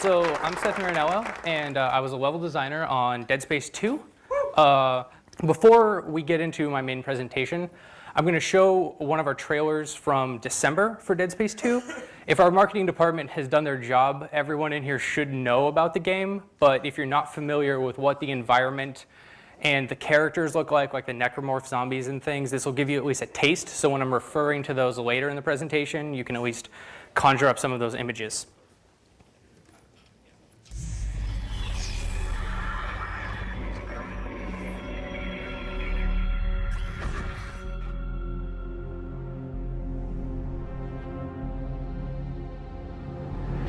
So I'm Seth Marinello, and I was a level designer on Dead Space 2. Before we get into my main presentation, I'm going to show one of our trailers from December for Dead Space 2. If our marketing department has done their job, everyone in here should know about the game, but if you're not familiar with what the environment and the characters look like the necromorph zombies and things, this will give you at least a taste, so when I'm referring to those later in the presentation, you can at least conjure up some of those images.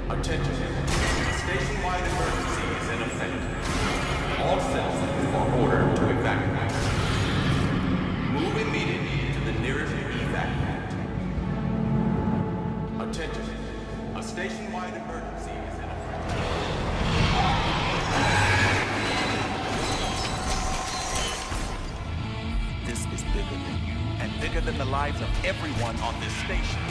Attention. Station-wide emergency is in effect. All cells are ordered to evacuate. Move immediately to the nearest evac point. Attention. A station-wide emergency is in effect. This is bigger than you, and bigger than the lives of everyone on this station.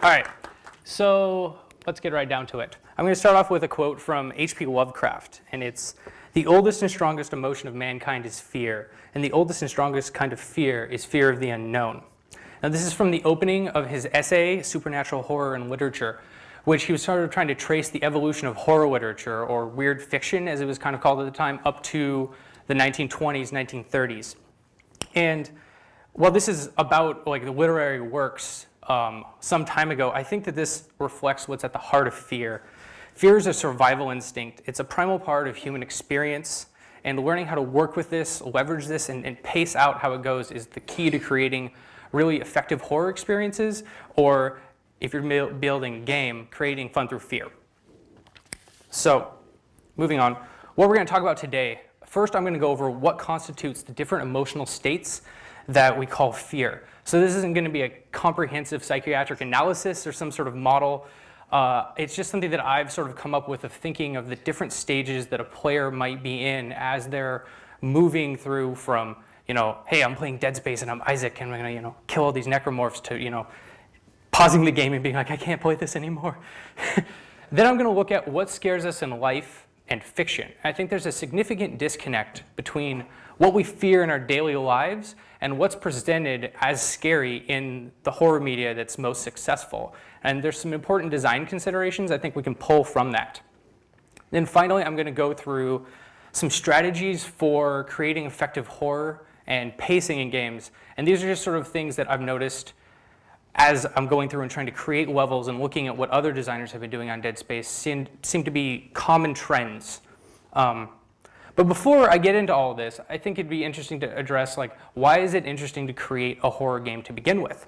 All right, so let's get right down to it. I'm going to start off with a quote from H.P. Lovecraft, and it's, "The oldest and strongest emotion of mankind is fear, and the oldest and strongest kind of fear is fear of the unknown." Now, this is from the opening of his essay, Supernatural Horror in Literature, which he was sort of trying to trace the evolution of horror literature, or weird fiction, as it was kind of called at the time, up to the 1920s, 1930s. And while this is about like the literary works some time ago, I think that this reflects what's at the heart of fear. Fear is a survival instinct. It's a primal part of human experience, and learning how to work with this, leverage this, and pace out how it goes is the key to creating really effective horror experiences, or if you're building a game, creating fun through fear. So, moving on, what we're going to talk about today. First, I'm going to go over what constitutes the different emotional states that we call fear. So this isn't going to be a comprehensive psychiatric analysis or some sort of model. It's just something that I've sort of come up with of thinking of the different stages that a player might be in as they're moving through from, hey, I'm playing Dead Space and I'm Isaac and I'm going to, kill all these necromorphs to, pausing the game and being like, I can't play this anymore. Then I'm going to look at what scares us in life and fiction. I think there's a significant disconnect between what we fear in our daily lives and what's presented as scary in the horror media that's most successful. And there's some important design considerations I think we can pull from that. Then finally, I'm going to go through some strategies for creating effective horror and pacing in games. And these are just sort of things that I've noticed as I'm going through and trying to create levels and looking at what other designers have been doing on Dead Space seem to be common trends. But before I get into all of this, I think it'd be interesting to address, why is it interesting to create a horror game to begin with?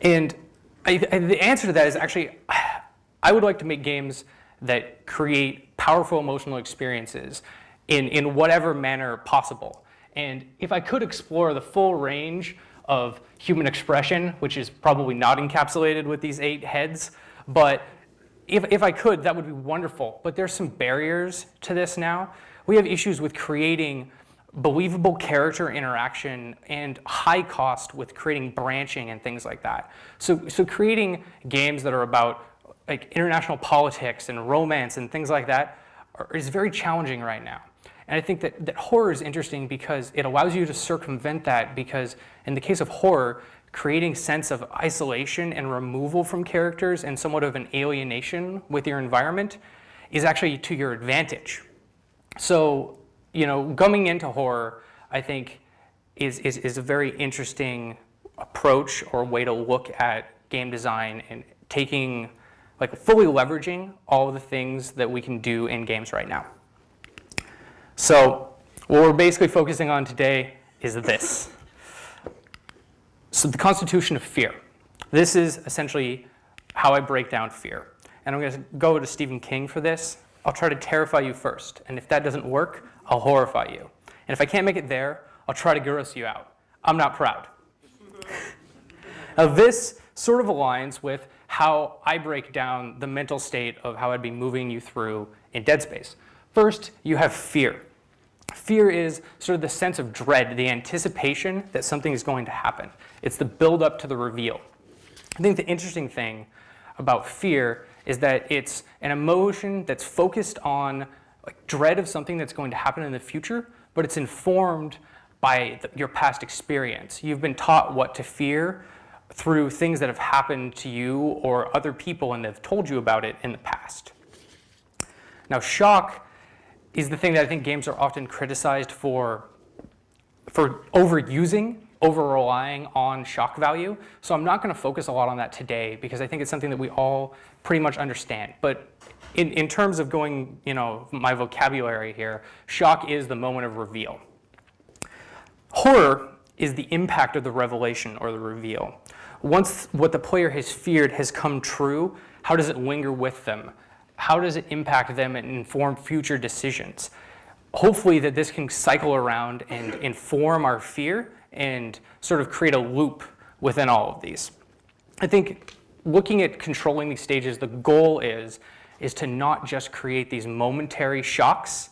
And the answer to that is actually, I would like to make games that create powerful emotional experiences in whatever manner possible. And if I could explore the full range of human expression, which is probably not encapsulated with these 8 heads, but if I could, that would be wonderful. But there's some barriers to this now. We have issues with creating believable character interaction and high cost with creating branching and things like that. So creating games that are about international politics and romance and things like that is very challenging right now. And I think that horror is interesting because it allows you to circumvent that, because in the case of horror, creating sense of isolation and removal from characters and somewhat of an alienation with your environment is actually to your advantage. So Going into horror, I think is a very interesting approach or way to look at game design and taking, fully leveraging all of the things that we can do in games right now. So what we're basically focusing on today is this. So the constitution of fear. This is essentially how I break down fear. And I'm going to go to Stephen King for this. I'll try to terrify you first. And if that doesn't work, I'll horrify you. And if I can't make it there, I'll try to gross you out. I'm not proud. Now this sort of aligns with how I break down the mental state of how I'd be moving you through in Dead Space. First, you have fear. Fear is sort of the sense of dread, the anticipation that something is going to happen. It's the build up to the reveal. I think the interesting thing about fear is that it's an emotion that's focused on dread of something that's going to happen in the future, but it's informed by your past experience. You've been taught what to fear through things that have happened to you or other people and they've told you about it in the past. Now, shock is the thing that I think games are often criticized for overusing, over-relying on shock value. So I'm not going to focus a lot on that today because I think it's something that we all pretty much understand. But in terms of going, my vocabulary here, shock is the moment of reveal. Horror is the impact of the revelation or the reveal. Once what the player has feared has come true, how does it linger with them? How does it impact them and inform future decisions? Hopefully that this can cycle around and inform our fear and sort of create a loop within all of these. I think looking at controlling these stages, the goal is to not just create these momentary shocks,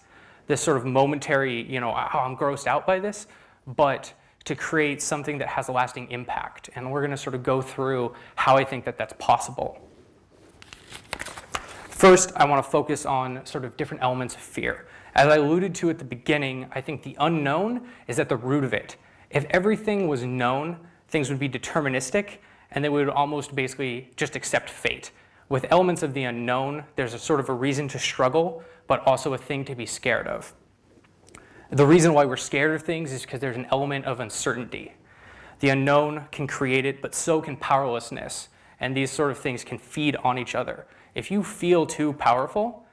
this sort of momentary, oh, I'm grossed out by this, but to create something that has a lasting impact. And we're going to sort of go through how I think that that's possible. First, I want to focus on sort of different elements of fear. As I alluded to at the beginning, I think the unknown is at the root of it. If everything was known, things would be deterministic, and they would almost basically just accept fate. With elements of the unknown, there's a sort of a reason to struggle, but also a thing to be scared of. The reason why we're scared of things is because there's an element of uncertainty. The unknown can create it, but so can powerlessness, and these sort of things can feed on each other. If you feel too powerful,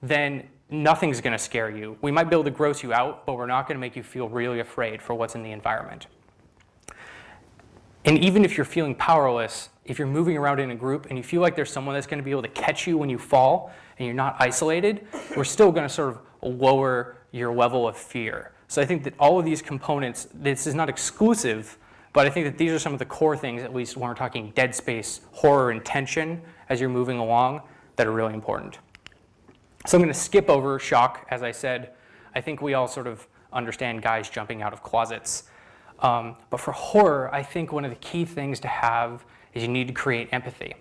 then nothing's going to scare you. We might be able to gross you out, but we're not going to make you feel really afraid for what's in the environment. And even if you're feeling powerless, if you're moving around in a group and you feel like there's someone that's going to be able to catch you when you fall and you're not isolated, we're still going to sort of lower your level of fear. So I think that all of these components, this is not exclusive, but I think that these are some of the core things, at least when we're talking Dead Space, horror, and tension as you're moving along, that are really important. So I'm going to skip over shock. As I said, I think we all sort of understand guys jumping out of closets. But for horror, I think one of the key things to have is you need to create empathy.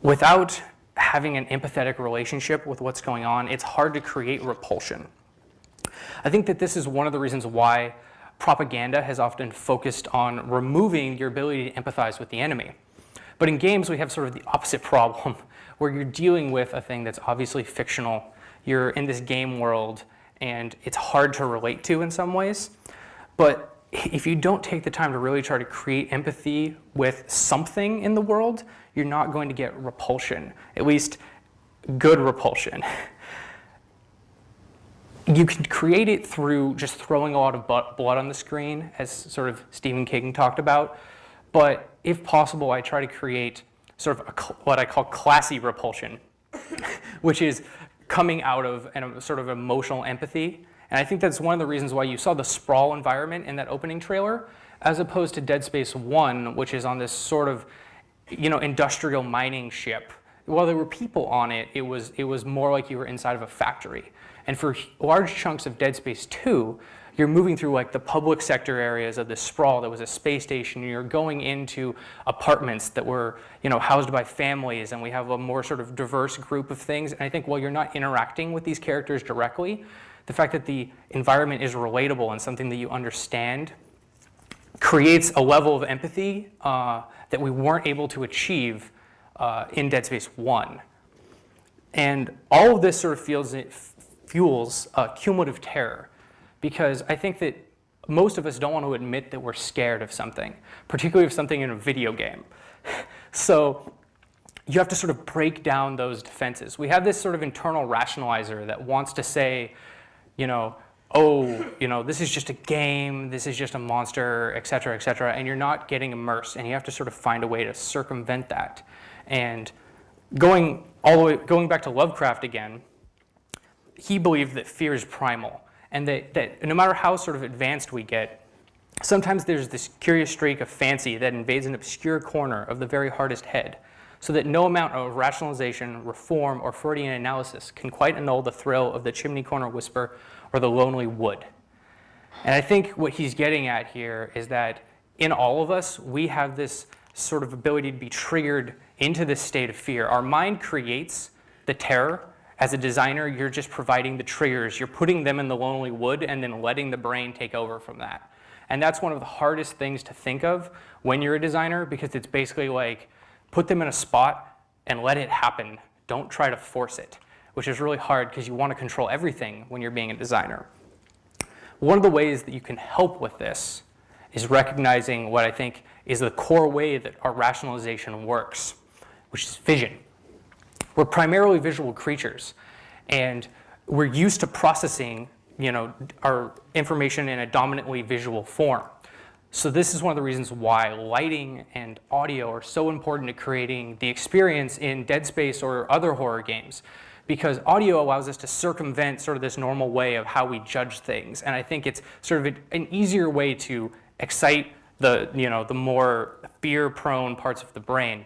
Without having an empathetic relationship with what's going on, it's hard to create repulsion. I think that this is one of the reasons why propaganda has often focused on removing your ability to empathize with the enemy. But in games, we have sort of the opposite problem, where you're dealing with a thing that's obviously fictional. You're in this game world, and it's hard to relate to in some ways. But if you don't take the time to really try to create empathy with something in the world, you're not going to get repulsion, at least good repulsion. You can create it through just throwing a lot of blood on the screen, as sort of Stephen King talked about. But if possible, I try to create sort of what I call classy repulsion, which is coming out of a sort of emotional empathy. And I think that's one of the reasons why you saw the sprawl environment in that opening trailer, as opposed to Dead Space 1, which is on this sort of, industrial mining ship. While there were people on it, it was more like you were inside of a factory. And for large chunks of Dead Space 2, you're moving through like the public sector areas of this sprawl that was a space station, and you're going into apartments that were, housed by families, and we have a more sort of diverse group of things. And I think while you're not interacting with these characters directly, the fact that the environment is relatable and something that you understand creates a level of empathy that we weren't able to achieve in Dead Space 1. And all of this sort of fuels cumulative terror, because I think that most of us don't want to admit that we're scared of something, particularly of something in a video game. So you have to sort of break down those defenses. We have this sort of internal rationalizer that wants to say, oh, this is just a game, this is just a monster, et cetera, and you're not getting immersed, and you have to sort of find a way to circumvent that. And going back to Lovecraft again, he believed that fear is primal, and that no matter how sort of advanced we get, sometimes there's this curious streak of fancy that invades an obscure corner of the very hardest head, so that no amount of rationalization, reform, or Freudian analysis can quite annul the thrill of the chimney corner whisper or the lonely wood. And I think what he's getting at here is that in all of us, we have this sort of ability to be triggered into this state of fear. Our mind creates the terror. As a designer, you're just providing the triggers. You're putting them in the lonely wood and then letting the brain take over from that. And that's one of the hardest things to think of when you're a designer, because it's basically like, put them in a spot and let it happen. Don't try to force it, which is really hard because you want to control everything when you're being a designer. One of the ways that you can help with this is recognizing what I think is the core way that our rationalization works, which is vision. We're primarily visual creatures, and we're used to processing our information in a dominantly visual form. So this is one of the reasons why lighting and audio are so important to creating the experience in Dead Space or other horror games, because audio allows us to circumvent sort of this normal way of how we judge things. And I think it's sort of an easier way to excite the more fear-prone parts of the brain.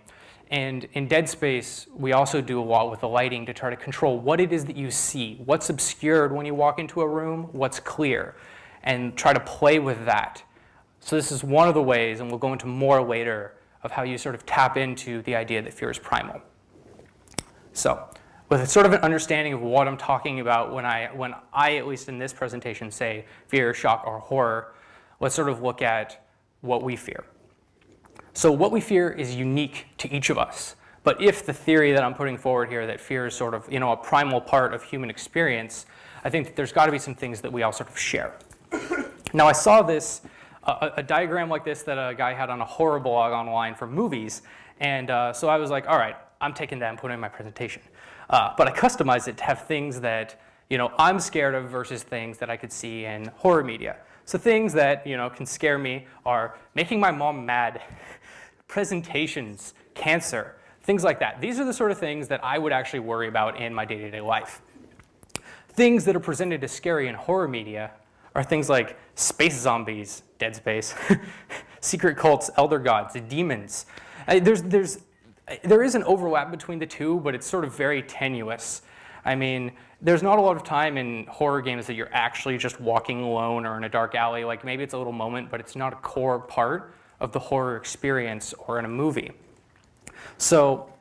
And in Dead Space, we also do a lot with the lighting to try to control what it is that you see, what's obscured when you walk into a room, what's clear, and try to play with that. So this is one of the ways, and we'll go into more later, of how you sort of tap into the idea that fear is primal. So with sort of an understanding of what I'm talking about when I, at least in this presentation, say fear, shock, or horror, let's sort of look at what we fear. So what we fear is unique to each of us. But if the theory that I'm putting forward here, that fear is sort of a primal part of human experience, I think that there's got to be some things that we all sort of share. Now I saw this, a diagram like this that a guy had on a horror blog online for movies, and so I was like, all right, I'm taking that and putting it in my presentation. But I customized it to have things that I'm scared of versus things that I could see in horror media. So things that can scare me are making my mom mad, presentations, cancer, things like that. These are the sort of things that I would actually worry about in my day-to-day life. Things that are presented as scary in horror media are things like space zombies, Dead Space, secret cults, elder gods, demons. There is an overlap between the two, but it's sort of very tenuous. I mean, there's not a lot of time in horror games that you're actually just walking alone or in a dark alley. Like maybe it's a little moment, but it's not a core part of the horror experience or in a movie. So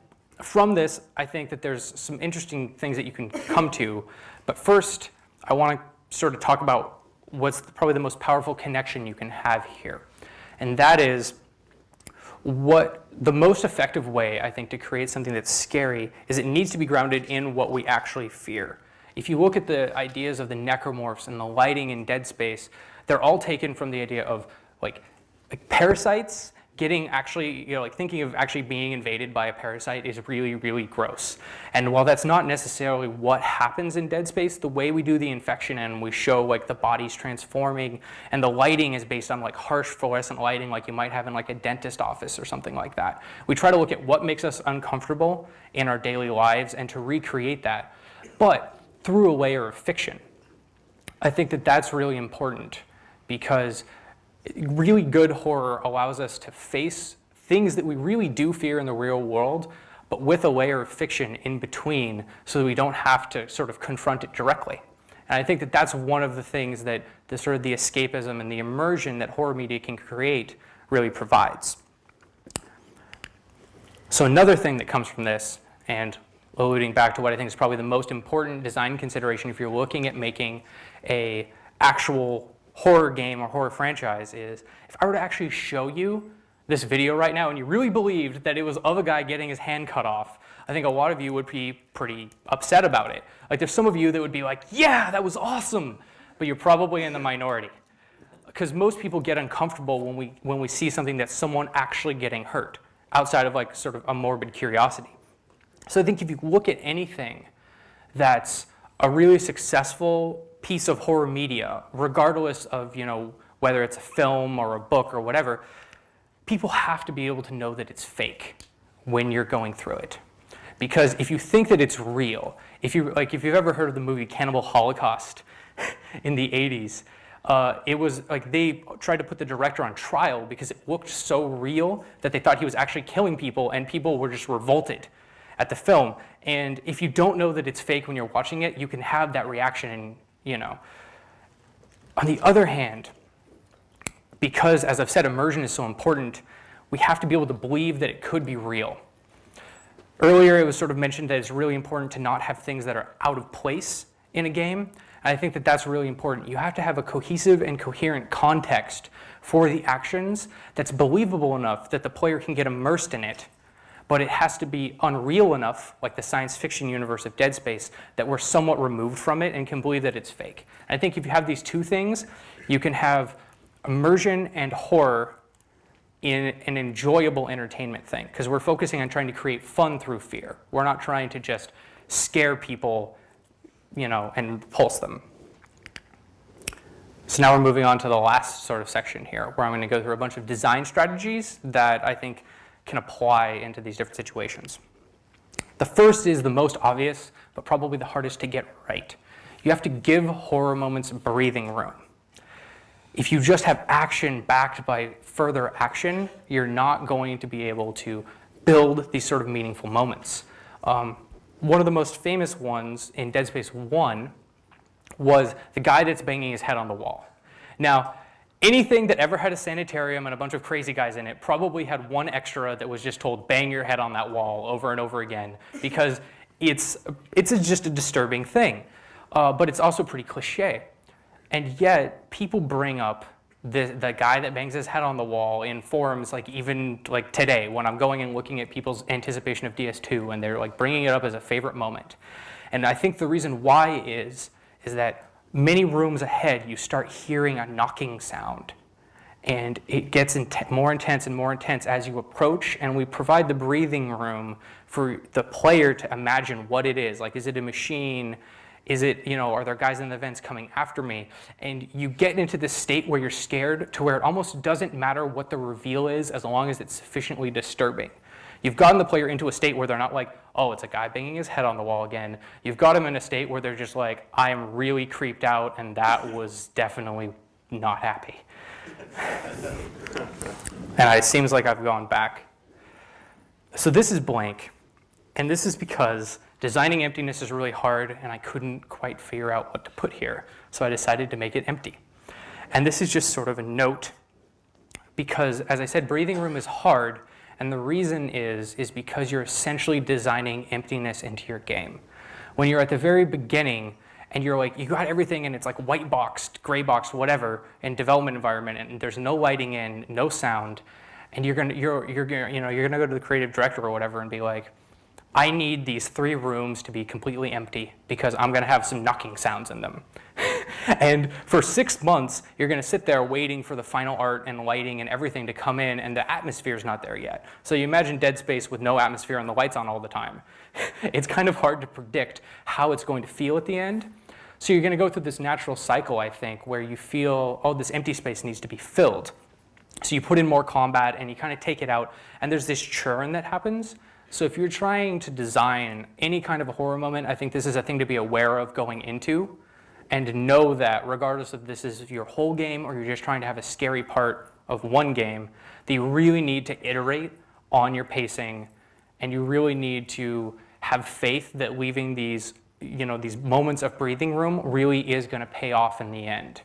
from this, I think that there's some interesting things that you can come to. But first, I want to sort of talk about what's probably the most powerful connection you can have here. And that is what the most effective way, I think, to create something that's scary is it needs to be grounded in what we actually fear. If you look at the ideas of the necromorphs and the lighting in Dead Space, they're all taken from the idea of like parasites getting actually, thinking of actually being invaded by a parasite is really, really gross. And while that's not necessarily what happens in Dead Space, the way we do the infection and we show like the bodies transforming, and the lighting is based on like harsh fluorescent lighting like you might have in like a dentist office or something like that. We try to look at what makes us uncomfortable in our daily lives and to recreate that, but through a layer of fiction. I think that that's really important because really good horror allows us to face things that we really do fear in the real world, but with a layer of fiction in between so that we don't have to sort of confront it directly. And I think that that's one of the things that the sort of the escapism and the immersion that horror media can create really provides. So another thing that comes from this, and alluding back to what I think is probably the most important design consideration if you're looking at making a actual horror game or horror franchise, is if I were to actually show you this video right now and you really believed that it was of a guy getting his hand cut off, I think a lot of you would be pretty upset about it. Like there's some of you that would be like, yeah, that was awesome, but you're probably in the minority. Because most people get uncomfortable when we see something that's someone actually getting hurt, outside of like sort of a morbid curiosity. So I think if you look at anything that's a really successful piece of horror media, regardless of whether it's a film or a book or whatever, people have to be able to know that it's fake when you're going through it. Because if you think that it's real, if you've ever heard of the movie Cannibal Holocaust in the 80s, it was like they tried to put the director on trial because it looked so real that they thought he was actually killing people, and people were just revolted at the film. And if you don't know that it's fake when you're watching it, you can have that reaction, On the other hand, because, as I've said, immersion is so important, we have to be able to believe that it could be real. Earlier, it was sort of mentioned that it's really important to not have things that are out of place in a game. And I think that that's really important. You have to have a cohesive and coherent context for the actions that's believable enough that the player can get immersed in it, but it has to be unreal enough, like the science fiction universe of Dead Space, that we're somewhat removed from it and can believe that it's fake. And I think if you have these two things, you can have immersion and horror in an enjoyable entertainment thing, because we're focusing on trying to create fun through fear. We're not trying to just scare people, and pulse them. So now we're moving on to the last sort of section here, where I'm going to go through a bunch of design strategies that I think can apply into these different situations. The first is the most obvious, but probably the hardest to get right. You have to give horror moments breathing room. If you just have action backed by further action, you're not going to be able to build these sort of meaningful moments. One of the most famous ones in Dead Space 1 was the guy that's banging his head on the wall. Now, anything that ever had a sanitarium and a bunch of crazy guys in it probably had one extra that was just told, bang your head on that wall over and over again, because it's just a disturbing thing. But it's also pretty cliche. And yet, people bring up the guy that bangs his head on the wall in forums, even today, when I'm going and looking at people's anticipation of DS2, and they're bringing it up as a favorite moment. And I think the reason why is that many rooms ahead, you start hearing a knocking sound. And it gets more intense and more intense as you approach, and we provide the breathing room for the player to imagine what it is. Is it a machine? Is it, are there guys in the vents coming after me? And you get into this state where you're scared to where it almost doesn't matter what the reveal is as long as it's sufficiently disturbing. You've gotten the player into a state where they're not like, oh, it's a guy banging his head on the wall again. You've got them in a state where they're just like, I am really creeped out, and that was definitely not happy. And it seems like I've gone back. So this is blank, and this is because designing emptiness is really hard, and I couldn't quite figure out what to put here. So I decided to make it empty. And this is just sort of a note, because as I said, breathing room is hard, and the reason is because you're essentially designing emptiness into your game. When you're at the very beginning, and you're you got everything, and it's white boxed, gray boxed, whatever, in development environment, and there's no lighting in, no sound, and you're gonna go to the creative director or whatever and be like, I need these 3 rooms to be completely empty because I'm going to have some knocking sounds in them. And for 6 months, you're going to sit there waiting for the final art and lighting and everything to come in, and the atmosphere's not there yet. So you imagine Dead Space with no atmosphere and the lights on all the time. It's kind of hard to predict how it's going to feel at the end. So you're going to go through this natural cycle, I think, where you feel, oh, this empty space needs to be filled. So you put in more combat and you kind of take it out, and there's this churn that happens. So if you're trying to design any kind of a horror moment, I think this is a thing to be aware of going into, and know that regardless if this is your whole game or you're just trying to have a scary part of one game, that you really need to iterate on your pacing, and you really need to have faith that leaving these moments of breathing room really is going to pay off in the end.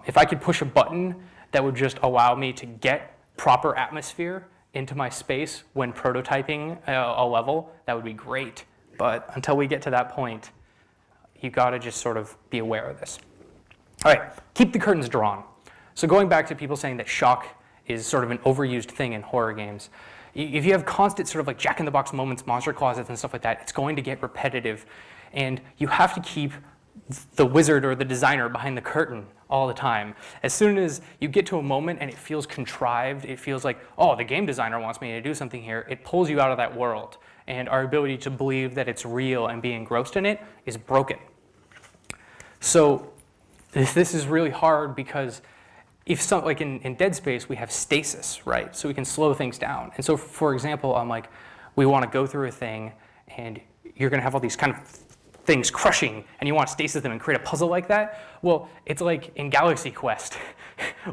If I could push a button that would just allow me to get proper atmosphere into my space when prototyping a level, that would be great. But until we get to that point, you gotta just sort of be aware of this. All right, keep the curtains drawn. So going back to people saying that shock is sort of an overused thing in horror games, If you have constant sort of like jack-in-the-box moments, monster closets and stuff like that, it's going to get repetitive. And you have to keep the wizard or the designer behind the curtain all the time. As soon as you get to a moment and it feels contrived, it feels like, oh, the game designer wants me to do something here, it pulls you out of that world. And our ability to believe that it's real and be engrossed in it is broken. So this is really hard because if some, like in Dead Space, we have stasis, right? So we can slow things down. And so, for example, I'm like, we want to go through a thing, and you're going to have all these kind of things crushing, and you want to stasis them and create a puzzle like that. Well, it's like in Galaxy Quest,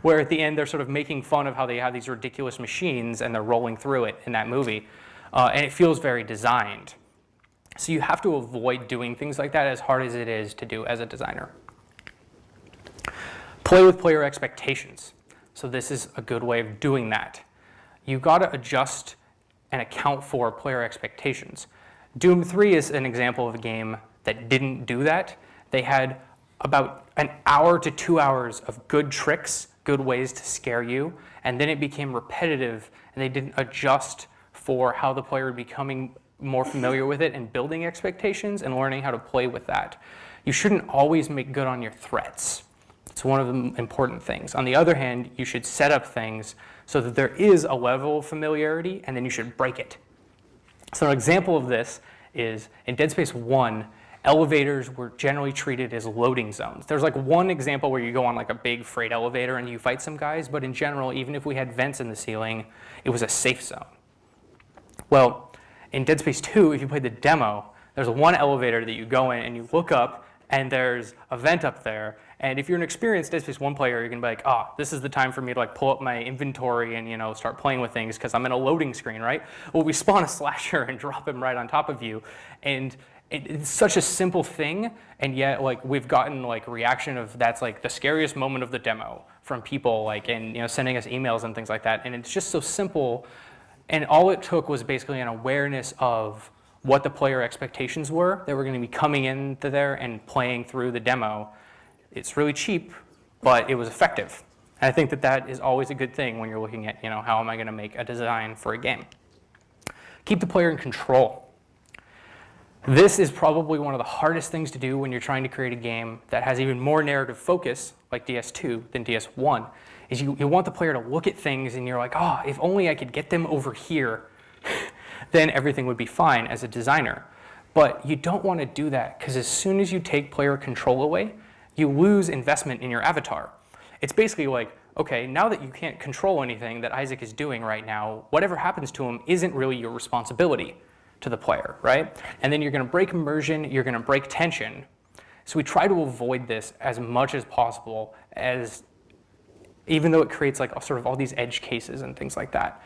where at the end they're sort of making fun of how they have these ridiculous machines and they're rolling through it in that movie, and it feels very designed. So you have to avoid doing things like that, as hard as it is to do as a designer. Play with player expectations. So this is a good way of doing that. You've got to adjust and account for player expectations. Doom 3 is an example of a game that didn't do that. They had about an hour to 2 hours of good tricks, good ways to scare you, and then it became repetitive, and they didn't adjust for how the player would be becoming more familiar with it and building expectations and learning how to play with that. You shouldn't always make good on your threats. It's one of the important things. On the other hand, you should set up things so that there is a level of familiarity, and then you should break it. So an example of this is in Dead Space 1, elevators were generally treated as loading zones. There's like one example where you go on like a big freight elevator and you fight some guys, but in general, even if we had vents in the ceiling, it was a safe zone. Well, in Dead Space 2, if you play the demo, there's one elevator that you go in and you look up and there's a vent up there. And if you're an experienced Dead Space 1 player, you're gonna be like, this is the time for me to like pull up my inventory and start playing with things because I'm in a loading screen, right? Well, we spawn a slasher and drop him right on top of you. And it's such a simple thing, and yet like we've gotten like reaction of that's like the scariest moment of the demo from people like and sending us emails and things like that. And it's just so simple, and all it took was basically an awareness of what the player expectations were that were going to be coming into there and playing through the demo. It's really cheap, but it was effective. And I think that that is always a good thing when you're looking at how am I going to make a design for a game. Keep the player in control. This is probably one of the hardest things to do when you're trying to create a game that has even more narrative focus, like DS2, than DS1, is you want the player to look at things and you're like, if only I could get them over here, then everything would be fine as a designer. But you don't want to do that, because as soon as you take player control away, you lose investment in your avatar. It's basically like, okay, now that you can't control anything that Isaac is doing right now, whatever happens to him isn't really your responsibility to the player, right? And then you're going to break immersion, you're going to break tension. So we try to avoid this as much as possible, even though it creates like sort of all these edge cases and things like that.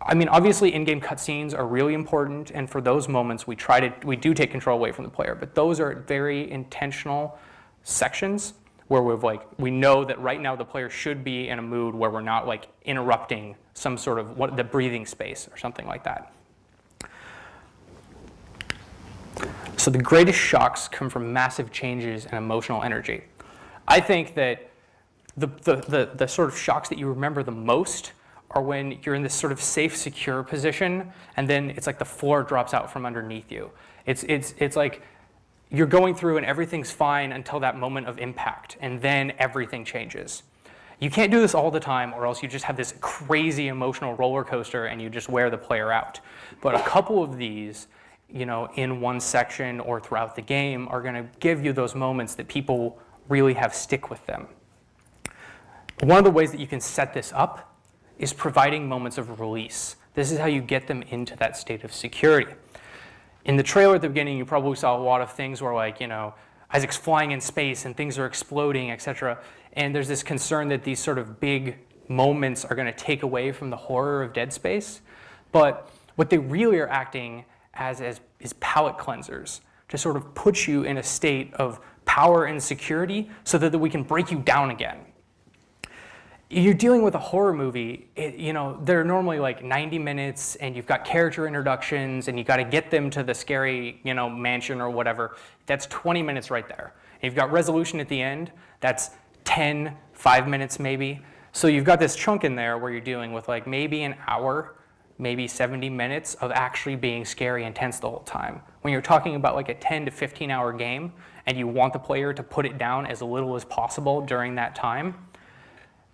I mean, obviously in-game cutscenes are really important, and for those moments we do take control away from the player, but those are very intentional sections where we know that right now the player should be in a mood where we're not like interrupting some sort of the breathing space or something like that. So the greatest shocks come from massive changes in emotional energy. I think that the sort of shocks that you remember the most are when you're in this sort of safe, secure position, and then it's like the floor drops out from underneath you. It's like you're going through and everything's fine until that moment of impact, and then everything changes. You can't do this all the time, or else you just have this crazy emotional roller coaster and you just wear the player out. But a couple of these, in one section or throughout the game are going to give you those moments that people really have stick with them. One of the ways that you can set this up is providing moments of release. This is how you get them into that state of security. In the trailer at the beginning, you probably saw a lot of things where Isaac's flying in space and things are exploding, etc. And there's this concern that these sort of big moments are going to take away from the horror of Dead Space. But what they really are acting as is palate cleansers to sort of put you in a state of power and security so that we can break you down again. You're dealing with a horror movie, they're normally like 90 minutes and you've got character introductions and you got to get them to the scary, mansion or whatever. That's 20 minutes right there. And you've got resolution at the end, that's 5 minutes maybe. So you've got this chunk in there where you're dealing with like maybe an hour, maybe 70 minutes of actually being scary and tense the whole time. When you're talking about like a 10 to 15 hour game and you want the player to put it down as little as possible during that time,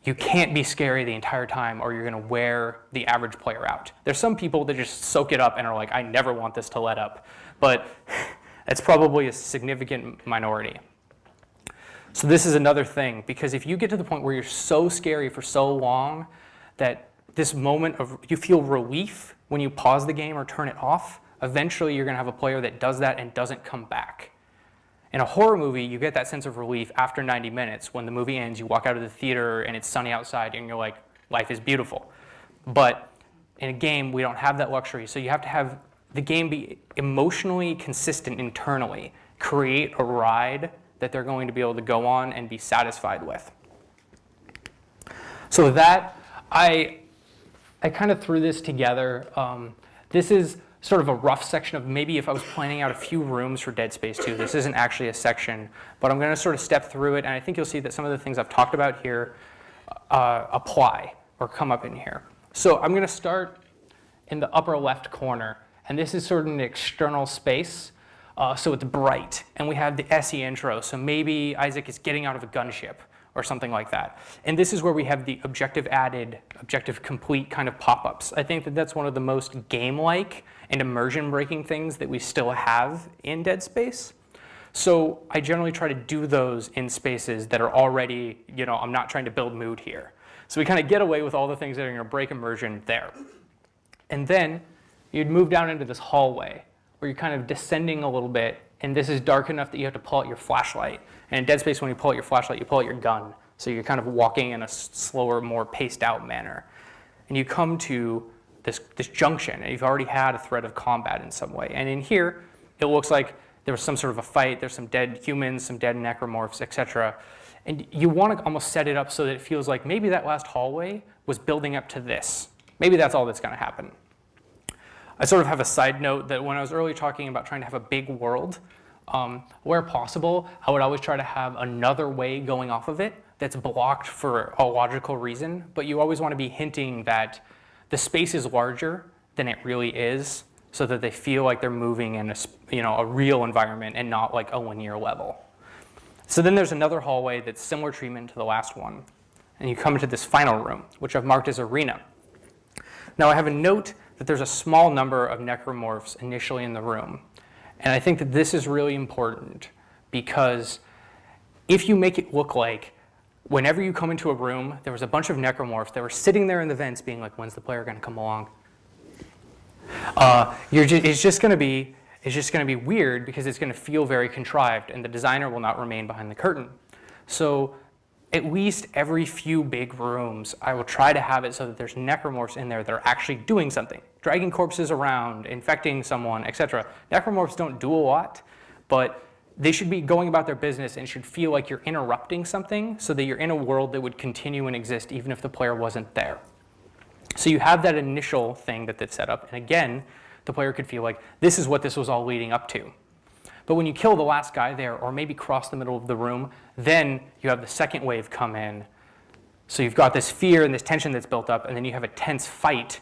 you can't be scary the entire time or you're going to wear the average player out. There's some people that just soak it up and are like, I never want this to let up. But it's probably a significant minority. So this is another thing, because if you get to the point where you're so scary for so long that this moment of you feel relief when you pause the game or turn it off, eventually you're going to have a player that does that and doesn't come back. In a horror movie, you get that sense of relief after 90 minutes. When the movie ends, you walk out of the theater and it's sunny outside and you're like, life is beautiful. But in a game, we don't have that luxury. So you have to have the game be emotionally consistent internally, create a ride that they're going to be able to go on and be satisfied with. So with that, I kind of threw this together. This is sort of a rough section of maybe if I was planning out a few rooms for Dead Space 2. This isn't actually a section, but I'm going to sort of step through it, and I think you'll see that some of the things I've talked about here apply or come up in here. So I'm going to start in the upper left corner, and this is sort of an external space, so it's bright, and we have the SE intro, so maybe Isaac is getting out of a gunship or something like that. And this is where we have the objective added, objective complete kind of pop-ups. I think that that's one of the most game-like and immersion-breaking things that we still have in Dead Space. So I generally try to do those in spaces that are already, I'm not trying to build mood here. So we kind of get away with all the things that are going to break immersion there. And then you'd move down into this hallway where you're kind of descending a little bit, and this is dark enough that you have to pull out your flashlight. And in Dead Space, when you pull out your flashlight, you pull out your gun. So you're kind of walking in a slower, more paced out manner. And you come to this junction, and you've already had a threat of combat in some way. And in here, it looks like there was some sort of a fight. There's some dead humans, some dead necromorphs, etc. And you want to almost set it up so that it feels like maybe that last hallway was building up to this. Maybe that's all that's going to happen. I sort of have a side note that when I was earlier talking about trying to have a big world, where possible, I would always try to have another way going off of it that's blocked for a logical reason, but you always want to be hinting that the space is larger than it really is, so that they feel like they're moving in a real environment and not like a linear level. So then there's another hallway that's similar treatment to the last one, and you come into this final room, which I've marked as arena. Now I have a note that there's a small number of necromorphs initially in the room. And I think that this is really important because if you make it look like whenever you come into a room, there was a bunch of necromorphs that were sitting there in the vents being like, when's the player going to come along? It's just going to be weird because it's going to feel very contrived and the designer will not remain behind the curtain. So at least every few big rooms, I will try to have it so that there's necromorphs in there that are actually doing something, dragging corpses around, infecting someone, etc. Necromorphs don't do a lot, but they should be going about their business and should feel like you're interrupting something so that you're in a world that would continue and exist even if the player wasn't there. So you have that initial thing that they've set up, and again, the player could feel like this is what this was all leading up to. But when you kill the last guy there, or maybe cross the middle of the room, then you have the second wave come in. So you've got this fear and this tension that's built up, and then you have a tense fight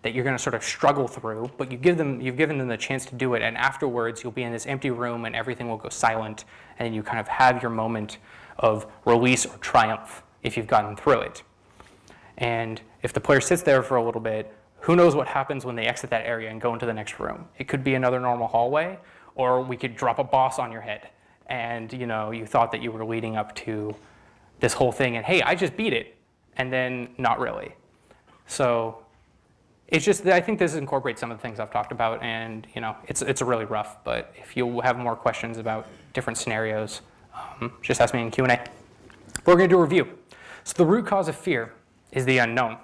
that you're going to sort of struggle through, but you've given them the chance to do it, and afterwards you'll be in this empty room and everything will go silent, and then you kind of have your moment of release or triumph if you've gotten through it. And if the player sits there for a little bit, who knows what happens when they exit that area and go into the next room. It could be another normal hallway, or we could drop a boss on your head, and you thought that you were leading up to this whole thing, and hey, I just beat it, and then not really. So it's just that I think this incorporates some of the things I've talked about, and it's really rough. But if you have more questions about different scenarios, just ask me in Q&A. But we're going to do a review. So the root cause of fear is the unknown.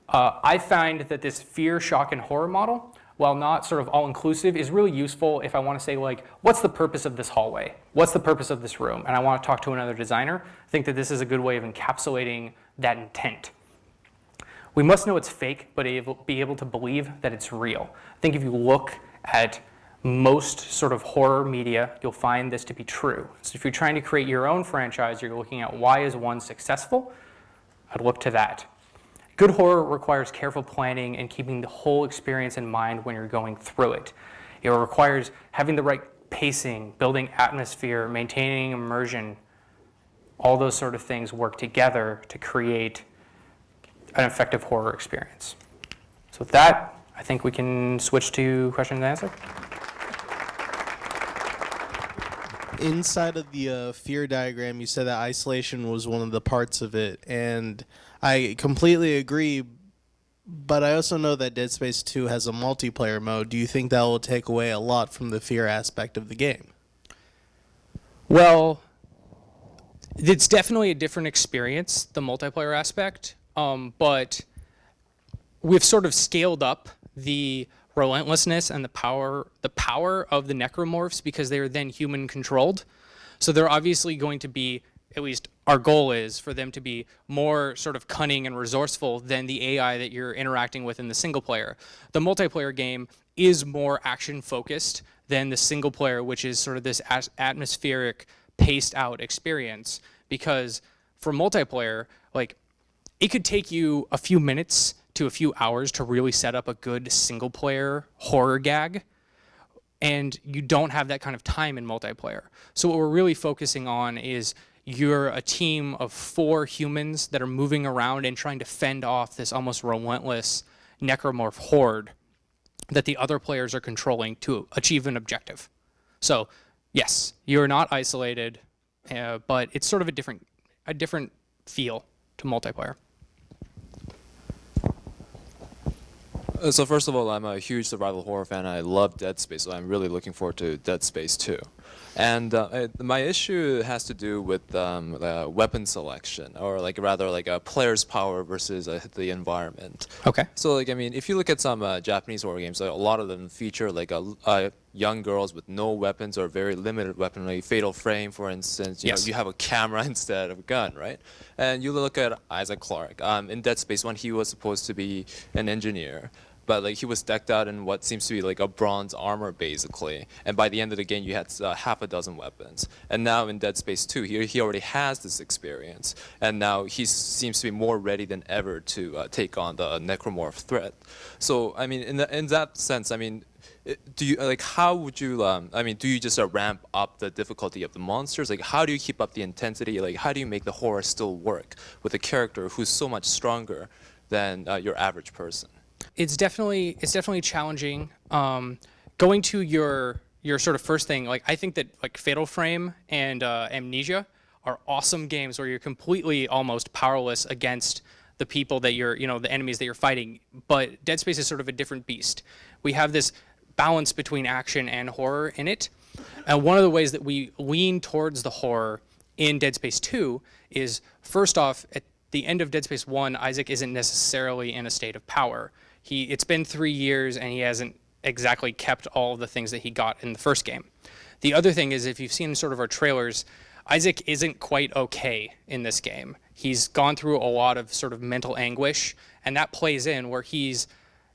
I find that this fear, shock, and horror model, while not sort of all-inclusive, is really useful if I want to say, like, what's the purpose of this hallway? What's the purpose of this room? And I want to talk to another designer. I think that this is a good way of encapsulating that intent. We must know it's fake, but be able to believe that it's real. I think if you look at most sort of horror media, you'll find this to be true. So if you're trying to create your own franchise, you're looking at why is one successful, I'd look to that. Good horror requires careful planning and keeping the whole experience in mind when you're going through it. It requires having the right pacing, building atmosphere, maintaining immersion. All those sort of things work together to create an effective horror experience. So with that, I think we can switch to question and answer. Inside of the fear diagram, you said that isolation was one of the parts of it, and I completely agree, but I also know that Dead Space 2 has a multiplayer mode. Do you think that will take away a lot from the fear aspect of the game? Well, it's definitely a different experience, the multiplayer aspect, but we've sort of scaled up the relentlessness and the power of the necromorphs because they are then human controlled. So they're obviously going to be, at least our goal is for them to be more sort of cunning and resourceful than the AI that you're interacting with in the single player. The multiplayer game is more action focused than the single player, which is sort of this atmospheric paced out experience, because for multiplayer, like, it could take you a few minutes to a few hours to really set up a good single player horror gag, and you don't have that kind of time in multiplayer. So what we're really focusing on is you're a team of 4 humans that are moving around and trying to fend off this almost relentless necromorph horde that the other players are controlling to achieve an objective. So yes, you're not isolated, but it's sort of a different feel to multiplayer. So first of all, I'm a huge survival horror fan. I love Dead Space, so I'm really looking forward to Dead Space 2. And my issue has to do with weapon selection, or rather a player's power versus the environment. Okay. So I mean, if you look at some Japanese horror games, a lot of them feature young girls with no weapons or very limited weaponry. Fatal Frame, for instance, you know, you have a camera instead of a gun, right? And you look at Isaac Clarke. In Dead Space 1, he was supposed to be an engineer, but he was decked out in what seems to be a bronze armor, basically. And by the end of the game, you had half a dozen weapons. And now in Dead Space 2, he already has this experience, and now he seems to be more ready than ever to take on the necromorph threat. So I mean, in that sense, I mean, do you how would you I mean, do you just ramp up the difficulty of the monsters? How do you keep up the intensity? How do you make the horror still work with a character who's so much stronger than your average person? It's definitely challenging. Going to your sort of first thing, I think that Fatal Frame and Amnesia are awesome games where you're completely almost powerless against the people that you're, the enemies that you're fighting. But Dead Space is sort of a different beast. We have this balance between action and horror in it. And one of the ways that we lean towards the horror in Dead Space 2 is, first off, at the end of Dead Space 1, Isaac isn't necessarily in a state of power. It's been 3 years and he hasn't exactly kept all of the things that he got in the first game. The other thing is, if you've seen sort of our trailers, Isaac isn't quite okay in this game. He's gone through a lot of sort of mental anguish, and that plays in where he's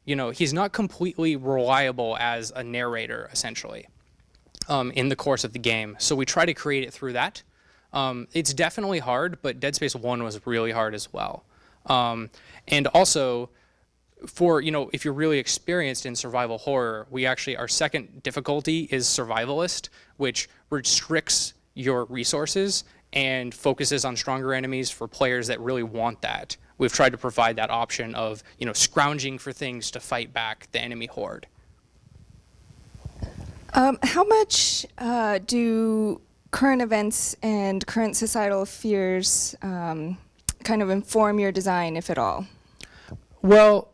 not completely reliable as a narrator, essentially, in the course of the game. So we try to create it through that. It's definitely hard, but Dead Space 1 was really hard as well. And also, for, if you're really experienced in survival horror, our second difficulty is survivalist, which restricts your resources and focuses on stronger enemies for players that really want that. We've tried to provide that option of, scrounging for things to fight back the enemy horde. How much do current events and current societal fears kind of inform your design, if at all? Well,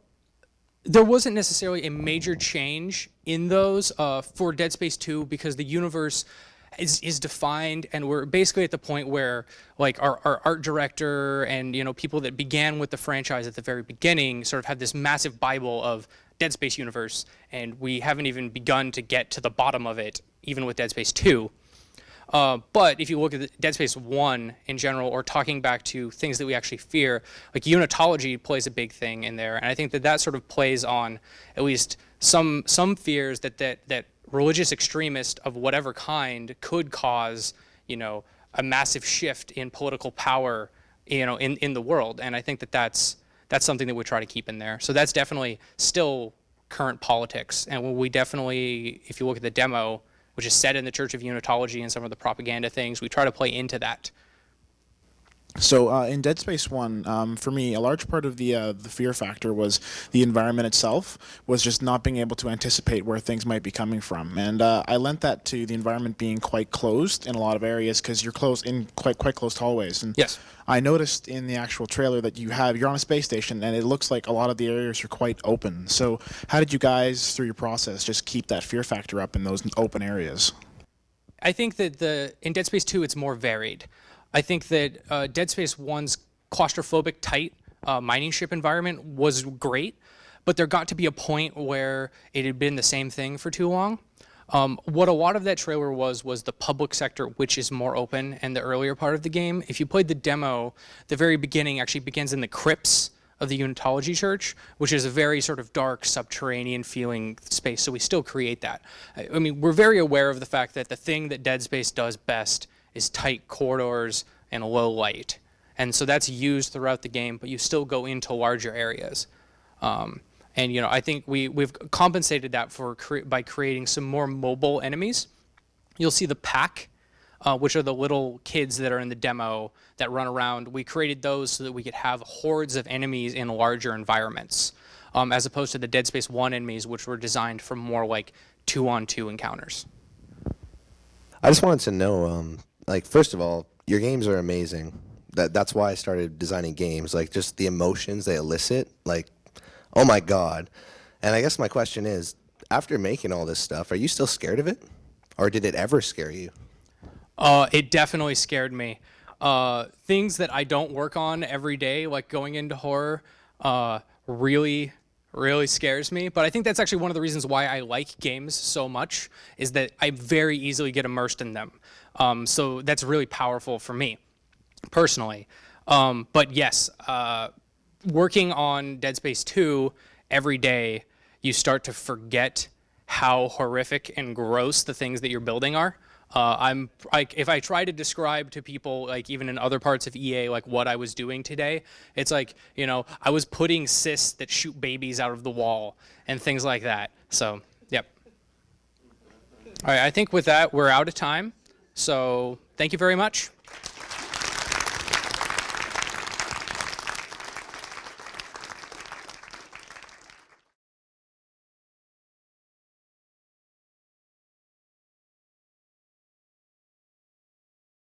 there wasn't necessarily a major change in those for Dead Space 2 because the universe is defined, and we're basically at the point where our art director and people that began with the franchise at the very beginning sort of had this massive Bible of Dead Space universe, and we haven't even begun to get to the bottom of it, even with Dead Space 2. But if you look at Dead Space 1 in general, or talking back to things that we actually fear, unitology plays a big thing in there, and I think that sort of plays on at least some fears that religious extremists of whatever kind could cause, a massive shift in political power, in the world, and I think that's that's something that we try to keep in there. So that's definitely still current politics. And we definitely, if you look at the demo, which is set in the Church of Unitology and some of the propaganda things, we try to play into that. So in Dead Space 1, for me, a large part of the fear factor was the environment itself, was just not being able to anticipate where things might be coming from. And I lent that to the environment being quite closed in a lot of areas, because you're close in quite closed hallways. And Yes. I noticed in the actual trailer that you're on a space station, and it looks like a lot of the areas are quite open. So how did you guys, through your process, just keep that fear factor up in those open areas? I think that in Dead Space 2, it's more varied. I think that Dead Space 1's claustrophobic, tight mining ship environment was great, but there got to be a point where it had been the same thing for too long. What a lot of that trailer was the public sector, which is more open in the earlier part of the game. If you played the demo, the very beginning actually begins in the crypts of the Unitology Church, which is a very sort of dark, subterranean feeling space, so we still create that. I mean, we're very aware of the fact that the thing that Dead Space does best is tight corridors and low light. And so that's used throughout the game, but you still go into larger areas. And I think we've compensated that by creating some more mobile enemies. You'll see the pack, which are the little kids that are in the demo that run around. We created those so that we could have hordes of enemies in larger environments, as opposed to the Dead Space 1 enemies, which were designed for more like 2-on-2 encounters. I just wanted to know, first of all, your games are amazing. That's why I started designing games. Like, just the emotions they elicit, like, oh my God. And I guess my question is, after making all this stuff, are you still scared of it? Or did it ever scare you? It definitely scared me. Things that I don't work on every day, like going into horror, really scares me. But I think that's actually one of the reasons why I like games so much, is that I very easily get immersed in them. So that's really powerful for me, personally. But yes, working on Dead Space 2 every day, you start to forget how horrific and gross the things that you're building are. If I try to describe to people, like even in other parts of EA, like what I was doing today, it's like, I was putting cysts that shoot babies out of the wall and things like that. So, yep. All right, I think with that, we're out of time. So thank you very much.